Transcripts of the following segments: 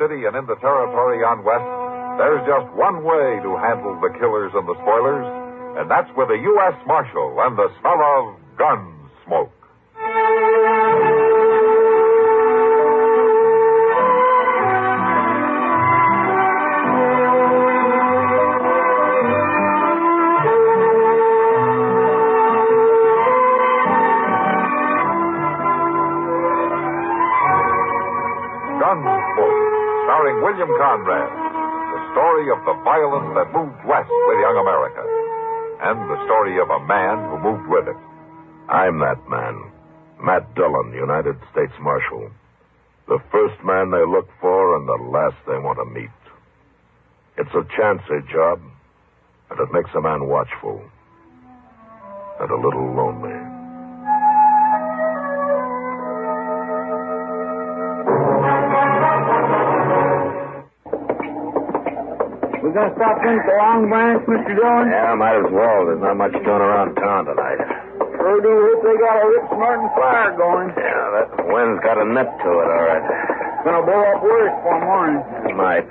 city and in the territory on west, there's just one way to handle the killers and the spoilers, and that's with a U.S. Marshal and the smell of Gunsmoke. Gunsmoke, starring William Conrad. The story of the violence that moved west with young America. And the story of a man who moved with it. I'm that man. Matt Dillon, United States Marshal. The first man they look for and the last they want to meet. It's a chancy job, and it makes a man watchful. And a little lonely. We gonna stop in at the Long Branch, Mr. Dillon? Yeah, might as well. There's not much doing around town tonight. Sure do hope they got a rip smarting fire going. Yeah, that wind's got a nip to it, all right. Gonna blow up worse for morning. It might.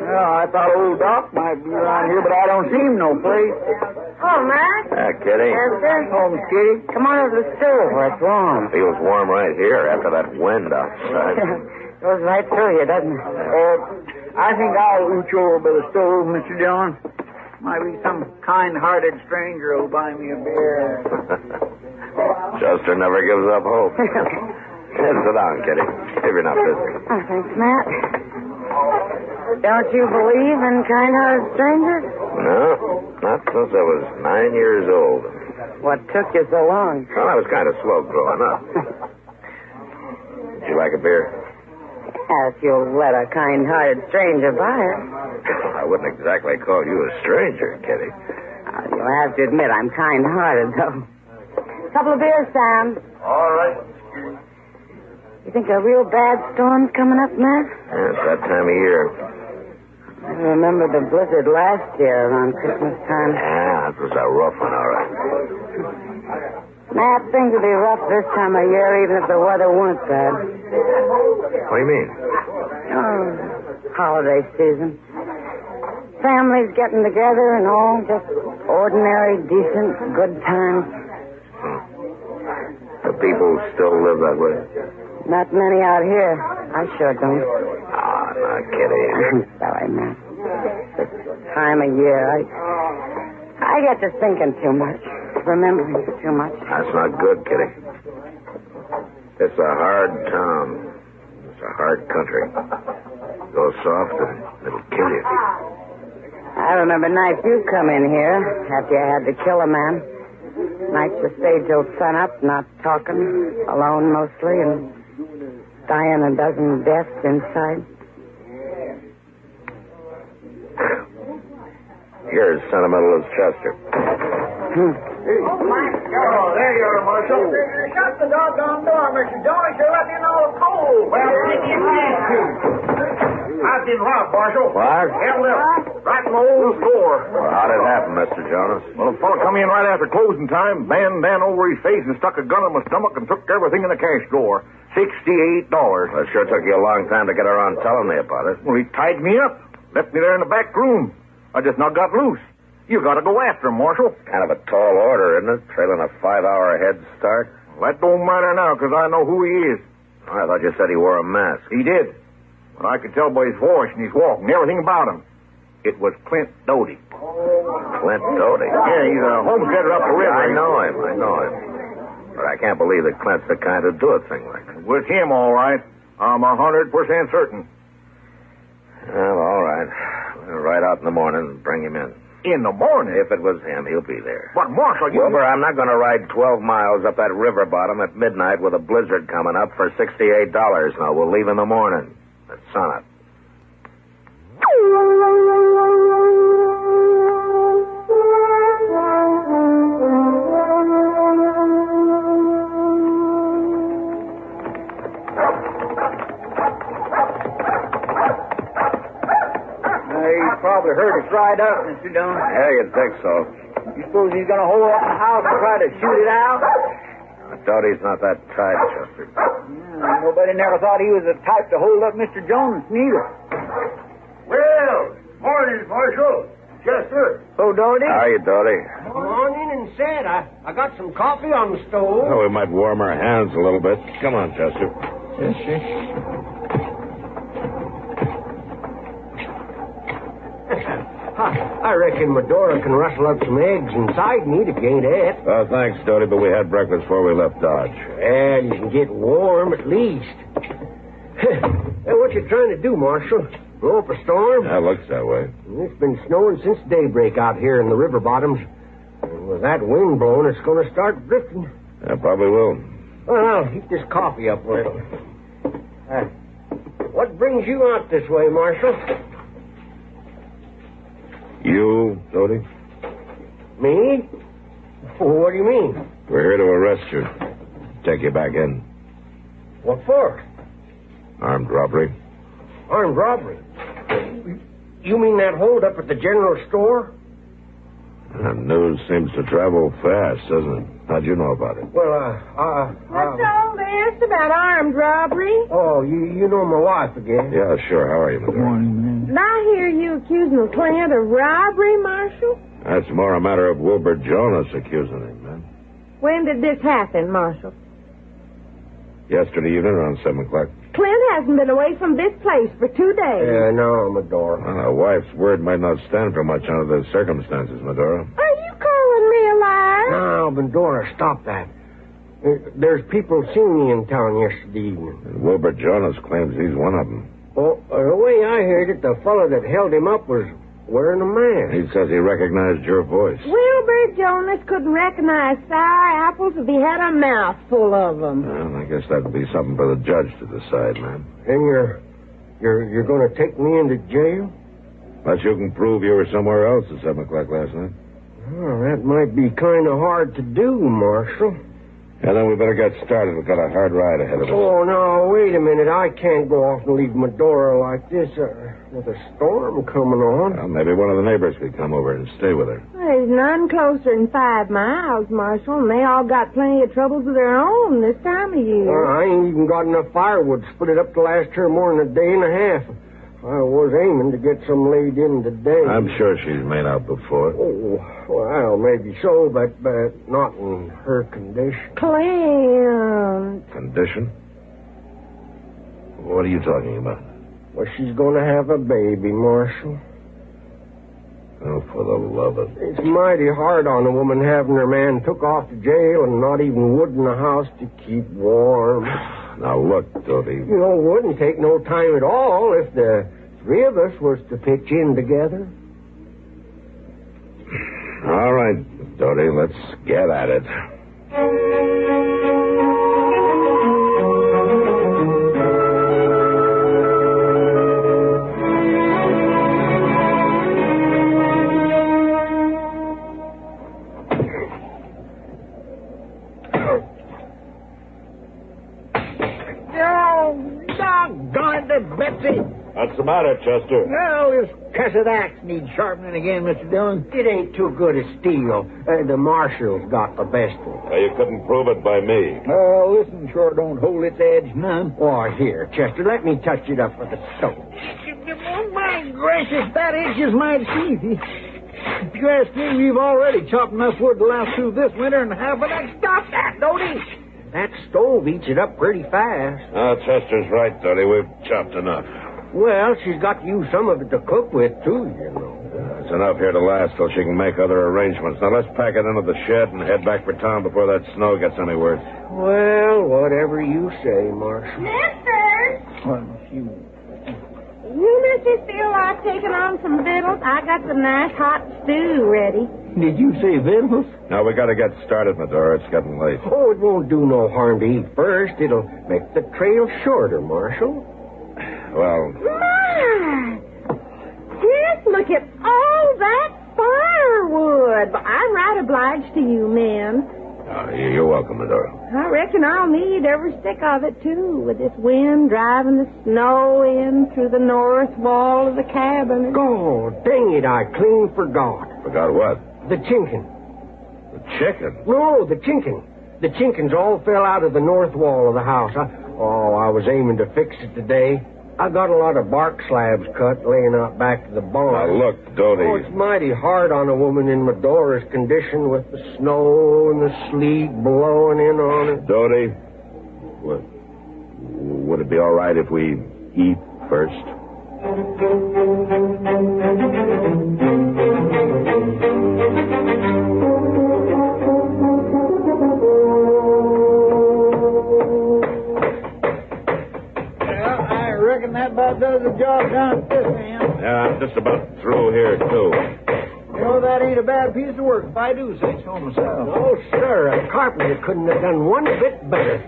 Well, I thought old Doc might be around here, but I don't see him no place. Oh, Matt. Kitty. Oh, Miss Kitty. Come on over to the stove. What's wrong? Feels warm right here after that wind outside. Goes right through you, doesn't it? I think I'll ooch over by the stove, Mr. Dillon. Might be some kind-hearted stranger who'll buy me a beer. Chester never gives up hope. Sit down, Kitty, if you're not busy. Oh, thanks, Matt. Don't you believe in kind-hearted strangers? No, not since I was 9 years old. What took you so long? Well, I was kind of slow growing up. Would you like a beer? If you'll let a kind-hearted stranger buy it. I wouldn't exactly call you a stranger, Kitty. You'll have to admit I'm kind-hearted, though. Couple of beers, Sam. All right. You think a real bad storm's coming up, Matt? Yeah, it's that time of year. I remember the blizzard last year around Christmas time. Yeah, it was a rough one, all right. Matt, things will be rough this time of year, even if the weather weren't bad. What do you mean? Oh, holiday season. Families getting together and all, just ordinary, decent, good times. The people still live that way? Not many out here. I sure don't. Ah, not kidding. I'm sorry, Matt. This time of year, I get to thinking too much, remembering too much. That's not good, Kitty. It's a hard town. It's a hard country. Go soft and it'll kill you. I remember nights you come in here after you had to kill a man. Nights you stayed till sunup, not talking, alone mostly, and dying a dozen deaths inside. You're as sentimental as Chester. Oh, there you are, Marshal. Shut the doggone door, Mr. Jones. You're letting in all the cold. Well, I've been robbed, Marshal. What? Held up. Right in my old store. Well, how'd it happen, Mr. Jonas? Well, a fellow come in right after closing time, banged down over his face and stuck a gun in my stomach and took everything in the cash drawer. $68. Well, it sure took you a long time to get around telling me about it. Well, he tied me up, left me there in the back room. I just now got loose. You got to go after him, Marshal. Kind of a tall order, isn't it? Trailing a 5-hour head start. Well, that don't matter now, because I know who he is. I thought you said he wore a mask. He did. But I could tell by his voice and his walk and everything about him. It was Clint Doty. Clint Doty? Yeah, he's a homesteader up the river. I know him. But I can't believe that Clint's the kind to do a thing like that. With him, all right. I'm 100% certain. Well, all right. We'll ride out in the morning and bring him in. In the morning? If it was him, he'll be there. But, Marshal, you... Wilbur, I'm not going to ride 12 miles up that river bottom at midnight with a blizzard coming up for $68. Now, we'll leave in the morning at sunup. Probably heard us ride up, Mr. Dillon. Yeah, you'd think so. You suppose he's going to hole up in the house and try to shoot it out? Doty's not that type, Chester. Yeah, nobody never thought he was the type to hold up Mr. Jones, neither. Well, morning, Marshal. Chester. Oh, Doty? How are you, Doty? Come on in and sit. I got some coffee on the stove. Well, we might warm our hands a little bit. Come on, Chester. Yes, sir. I reckon Medora can rustle up some eggs inside and eat if you ain't ate. Oh, thanks, Doty, but we had breakfast before we left Dodge. Well, you can get warm at least. Hey, what you trying to do, Marshal? Blow up a storm? That looks that way. It's been snowing since daybreak out here in the river bottoms. And with that wind blowing, it's going to start drifting. Yeah, probably will. Well, I'll heat this coffee up a little. What brings you out this way, Marshal? You, Doty? Me? What do you mean? We're here to arrest you. Take you back in. What for? Armed robbery. Armed robbery? You mean that hold up at the general store? News seems to travel fast, doesn't it? How'd you know about it? Well, What's all this about armed robbery? Oh, you know my wife again. Yeah, sure. How are you, Medora? Morning, man. Did I hear you accusing Clint of robbery, Marshal? That's more a matter of Wilbur Jonas accusing him, man. When did this happen, Marshal? Yesterday evening around 7 o'clock. Clint hasn't been away from this place for 2 days. Yeah, no, Medora. Well, a wife's word might not stand for much under the circumstances, Medora. Are you calling me a liar? No, Medora, stop that. There's people seen me in town yesterday evening. And Wilbur Jonas claims he's one of them. Well, the way I heard it, the fellow that held him up was wearing a mask. He says he recognized your voice. Wilbur Jonas couldn't recognize sour apples if he had a mouth full of them. Well, I guess that'd be something for the judge to decide, man. And you're going to take me into jail? Unless you can prove you were somewhere else at 7 o'clock last night. Well, that might be kind of hard to do, Marshal. Yeah, then we better get started. We've got a hard ride ahead of us. Oh, no, wait a minute. I can't go off and leave Medora like this with a storm coming on. Well, maybe one of the neighbors could come over and stay with her. There's none closer than 5 miles, Marshal, and they all got plenty of troubles of their own this time of year. I ain't even got enough firewood to split it up to last her more than a day and a half. I was aiming to get some laid in today. I'm sure she's made out before. Oh, well, maybe so, but not in her condition. Clint. Condition? What are you talking about? Well, she's going to have a baby, Marshal. Oh, for the love of... It's mighty hard on a woman having her man took off to jail and not even wood in the house to keep warm. Now, look, Doty. You know, it wouldn't take no time at all if the 3 of us was to pitch in together. All right, Doty, let's get at it. Betsy. What's the matter, Chester? Well, this cussed axe needs sharpening again, Mr. Dillon. It ain't too good as steel. The marshal's got the best of it. Well, you couldn't prove it by me. Oh, listen, sure don't hold its edge none. Oh, here, Chester, let me touch it up with the stone. Oh, my gracious, that itch is mighty easy. If you ask me, we've already chopped enough wood to last through this winter and half of that. Stop that, Doty! That stove eats it up pretty fast. Oh, Chester's right, Doty. We've chopped enough. Well, she's got to use some of it to cook with, too, you know. It's enough here to last till she can make other arrangements. Now, let's pack it into the shed and head back for town before that snow gets any worse. Well, whatever you say, Marshal. Mister! You Mister, feel like taking on some victuals? I got some nice hot stew ready. Did you say victuals? Now, we got to get started, Medora. It's getting late. Oh, it won't do no harm to eat first. It'll make the trail shorter, Marshal. Well, My! Just look at all that firewood. I'm right obliged to you, men. you're welcome, Medora. I reckon I'll need every stick of it, too, with this wind driving the snow in through the north wall of the cabin. Oh, dang it, I clean forgot. Forgot what? The chinking. The chicken. No, the chinking. The chinkins all fell out of the north wall of the house. I was aiming to fix it today. I got a lot of bark slabs cut laying out back to the barn. Now, look, Doty. Oh, it's mighty hard on a woman in Medora's condition with the snow and the sleet blowing in on her. Doty, would it be all right if we eat first? That about does the job down at this end. Yeah, I'm just about through here, too. You know, that ain't a bad piece of work if I do say so myself. Oh, sir, a carpenter couldn't have done one bit better.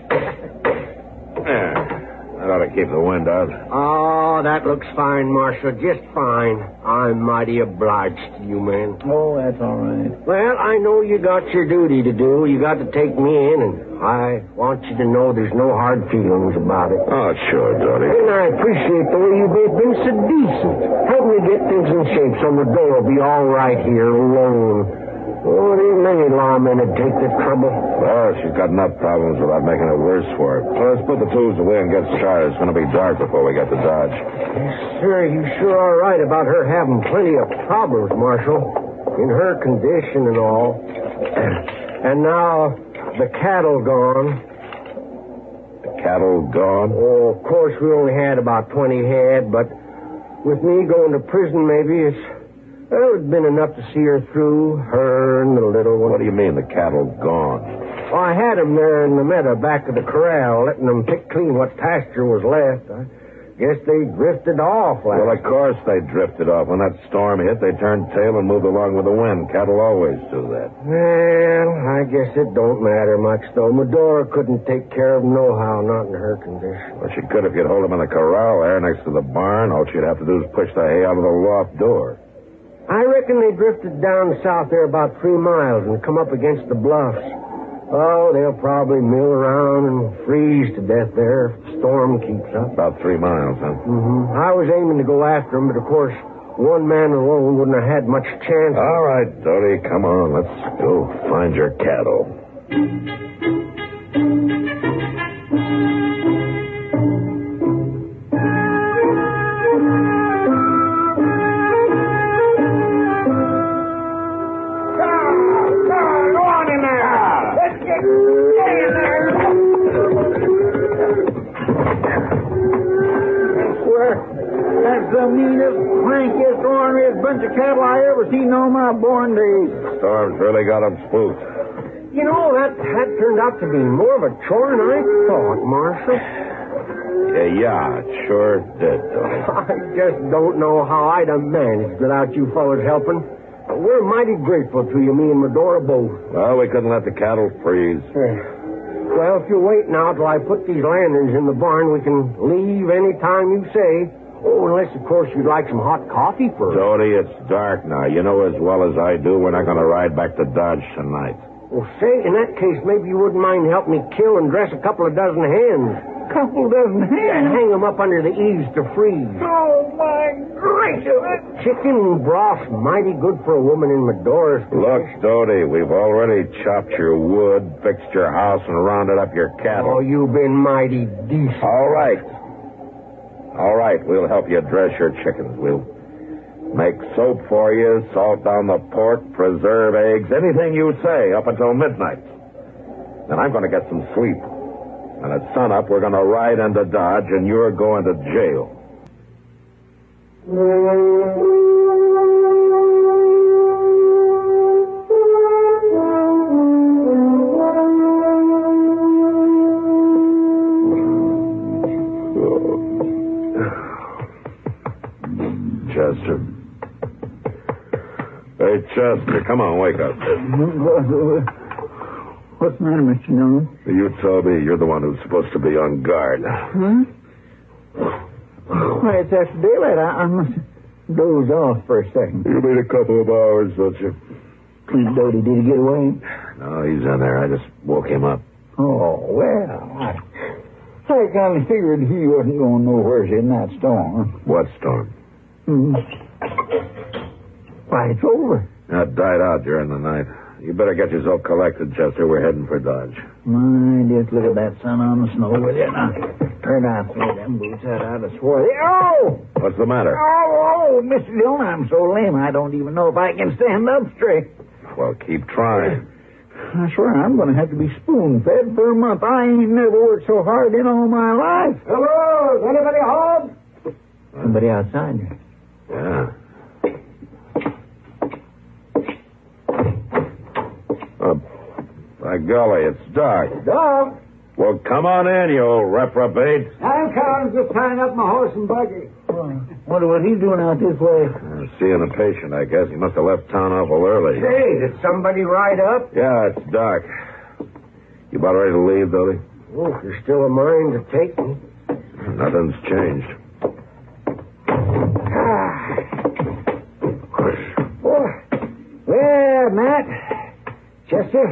Yeah, that ought to keep the wind out. Oh, that looks fine, Marshal, just fine. I'm mighty obliged to you, man. Oh, that's all right. Well, I know you got your duty to do. You got to take me in, and I want you to know there's no hard feelings about it. Oh, sure, Doty. And I appreciate the way you both been so decent. Help me get things in shape so the door will be all right here alone. Oh, there ain't many lawmen that'd take the trouble. Well, she's got enough problems without making it worse for her. So let's put the tools away and get started. It's going to be dark before we get to Dodge. Yes, sir, you sure are right about her having plenty of problems, Marshal. In her condition and all. And now, the cattle gone. The cattle gone? Oh, of course, we only had about 20 head, but with me going to prison, maybe it's been enough to see her through, her and the little one. What do you mean, the cattle gone? Well, I had them there in the meadow back of the corral, letting them pick clean what pasture was left. I guess they drifted off last. Well, of course they drifted off. When that storm hit, they turned tail and moved along with the wind. Cattle always do that. Well, I guess it don't matter much, though. Medora couldn't take care of them nohow, not in her condition. Well, she could if you'd hold them in the corral there next to the barn. All she'd have to do is push the hay out of the loft door. I reckon they drifted down south there about 3 miles and come up against the bluffs. Oh, they'll probably mill around and freeze to death there if the storm keeps up. About 3 miles, huh? Mm-hmm. I was aiming to go after them, but of course, one man alone wouldn't have had much chance. All right, Doty, come on. Let's go find your cattle. The meanest, crankiest, orneriest bunch of cattle I ever seen in all my born days. Storm's really got them spooked. You know, that turned out to be more of a chore than I thought, Marshal. Yeah, it sure did, Doty. I just don't know how I'd have managed without you fellas helping. We're mighty grateful to you, me and Medora both. Well, we couldn't let the cattle freeze. Well, if you wait now till I put these lanterns in the barn, we can leave any time you say. Oh, unless, of course, you'd like some hot coffee first. Doty, it's dark now. You know as well as I do we're not going to ride back to Dodge tonight. Well, say, in that case, maybe you wouldn't mind helping me kill and dress a couple of dozen hens. Couple dozen hens? And hang them up under the eaves to freeze. Oh, my gracious. Chicken broth's mighty good for a woman in Medora's. Look, Doty, we've already chopped your wood, fixed your house, and rounded up your cattle. Oh, you've been mighty decent. All right. All right, we'll help you dress your chickens. We'll make soap for you, salt down the pork, preserve eggs, anything you say up until midnight. Then I'm going to get some sleep. And at sunup, we're going to ride into Dodge, and you're going to jail. Chester. Hey, Chester, come on, wake up. What's the matter, Mr. Dillon? You told me you're the one who's supposed to be on guard. Huh? Why, it's after daylight. I must have dozed off for a second. You mean a couple of hours, don't you? Clint Doty, did he get away? No, he's in there. I just woke him up. Oh, well, I kind of figured he wasn't going nowhere in that storm. What storm? Why, it's over. That died out during the night. You better get yourself collected, Chester. We're heading for Dodge. My, just look at that sun on the snow with you. Now, turn out, throw them boots out of swarthy. Oh! What's the matter? Oh, Mr. Dillon, I'm so lame I don't even know if I can stand up straight. Well, keep trying. I swear I'm going to have to be spoon-fed for a month. I ain't never worked so hard in all my life. Hello, is anybody home? Somebody outside. Yeah. By golly, it's dark. Dog. Well, come on in, you old reprobate. I'm coming, just tying up my horse and buggy. Wonder what he's doing out this way. Seeing a patient, I guess. He must have left town awful early. Hey, did somebody ride up? Yeah, it's dark. You about ready to leave, Billy? Oh, if you're still a mind to take me. Nothing's changed. Well, Matt, Chester,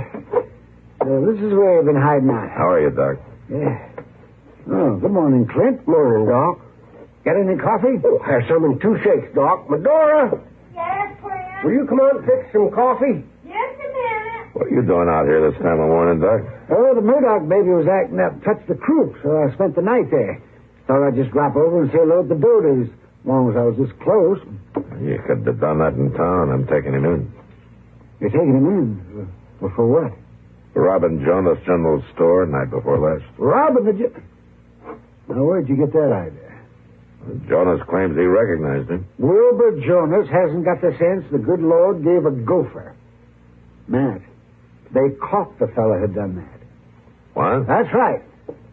this is where you've been hiding out. How are you, Doc? Yeah. Oh, good morning, Clint. Morning, Doc. Got any coffee? Oh, have some in 2 shakes, Doc. Medora, Yes, Clint? will you come out and fix some coffee? Just a minute. What are you doing out here this time of morning, Doc? Oh, the Murdoch baby was acting up, touched the croup, so I spent the night there. Thought I'd just drop over and say hello to the Doties, as long as I was this close. You could have done that in town. I'm taking him in. You're taking him in? Well, for what? Robbing Jonas General Store night before last. Robbing the... Now, where'd you get that idea? Jonas claims he recognized him. Wilbur Jonas hasn't got the sense the good Lord gave a gopher. Matt, they caught the fella who'd done that. What? That's right.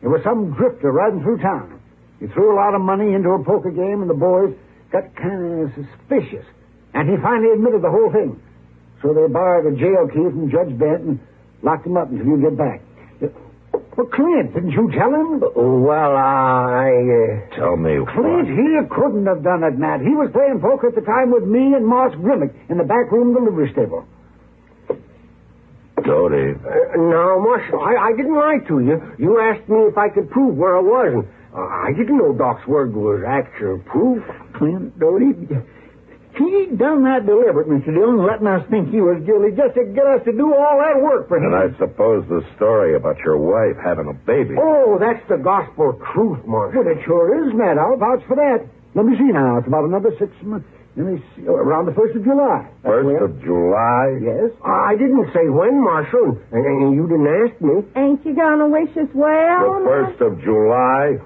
There was some drifter riding through town. He threw a lot of money into a poker game, and the boys got kind of suspicious. And he finally admitted the whole thing. So they borrowed a jail key from Judge Bent and locked him up until you get back. Well, Clint, didn't you tell him? Well, Tell me Clint, he couldn't have done it, Matt. He was playing poker at the time with me and Moss Grimmick in the back room of the livery stable. Dodie. No, Marshal, I didn't lie to you. You asked me if I could prove where I was, and I didn't know Doc's word was actual proof. Clint, Doty, he done that deliberate, Mr. Dillon, letting us think he was guilty just to get us to do all that work for him. And I suppose the story about your wife having a baby. Oh, that's the gospel truth, Marshal. Well, it sure is, Matt. I'll vouch for that. Let me see now. It's about another 6 months. Let me see. Around the 1st of July. First of July? Yes. I didn't say when, Marshal, and you didn't ask me. Ain't you gonna wish us well? The 1st of July?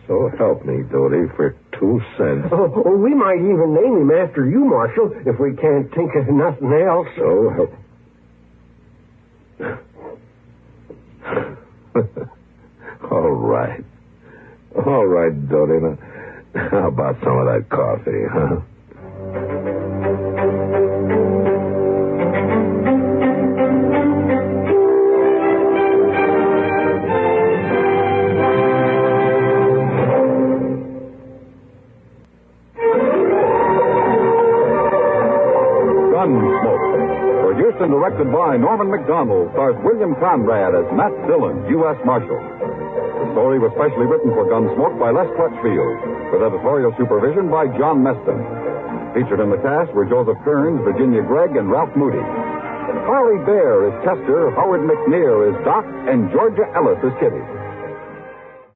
So help me, Dodie, for 2 cents. Oh, we might even name him after you, Marshal, if we can't think of nothing else. So help. All right. All right, Dodie. Now, how about some of that coffee, huh? Gunsmoke. Produced and directed by Norman McDonald, stars William Conrad as Matt Dillon, U.S. Marshal. The story was specially written for Gunsmoke by Les Crutchfield, with editorial supervision by John Meston. Featured in the cast were Joseph Kearns, Virginia Gregg, and Ralph Moody. Harley Bear is Chester, Howard McNear is Doc, and Georgia Ellis is Kitty.